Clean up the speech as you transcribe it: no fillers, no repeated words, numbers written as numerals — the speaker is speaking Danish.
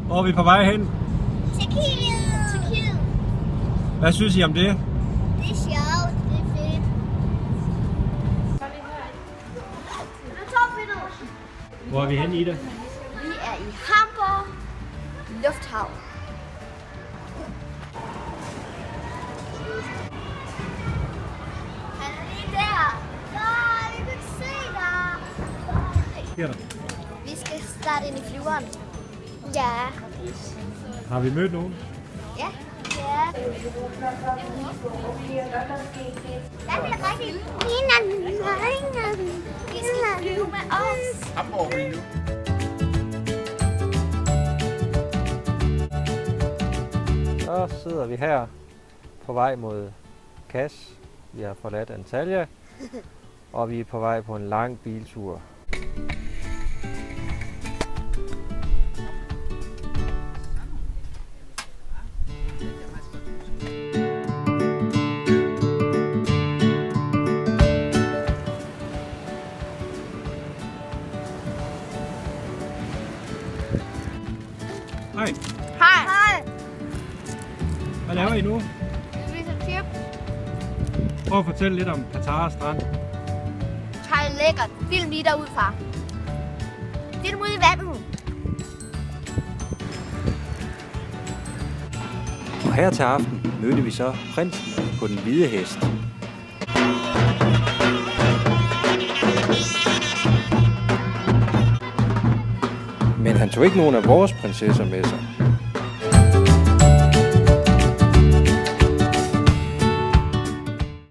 Hvor er vi på vej hen? Tyrkiet. Hvad synes I om det? Det er sjovt. Det er fedt. Hvor er vi henne, Ida? Vi er i Hamburg Lufthavn. Han er lige der. Nej, vi kan ikke se dig. Sker der? Vi skal starte ind i flyveren. Ja. Har vi mødt nogen? Ja. Ja. Hvad vil jeg rigtig? Vi skal flyve med os. Hamburg vil nu. Så sidder vi her på vej mod Kas. Vi har forladt Antalya, og vi er på vej på en lang biltur. Hej. Hej. Hvad laver I nu? Vi viser tip. Prøv at fortælle lidt om Qatar Strand. Hej, lækkert. Film lige derude, far. Film ude i vandet. Og her til aften mødte vi så prinsen på den hvide hest. Men han tog ikke nogen af vores prinsesser med sig.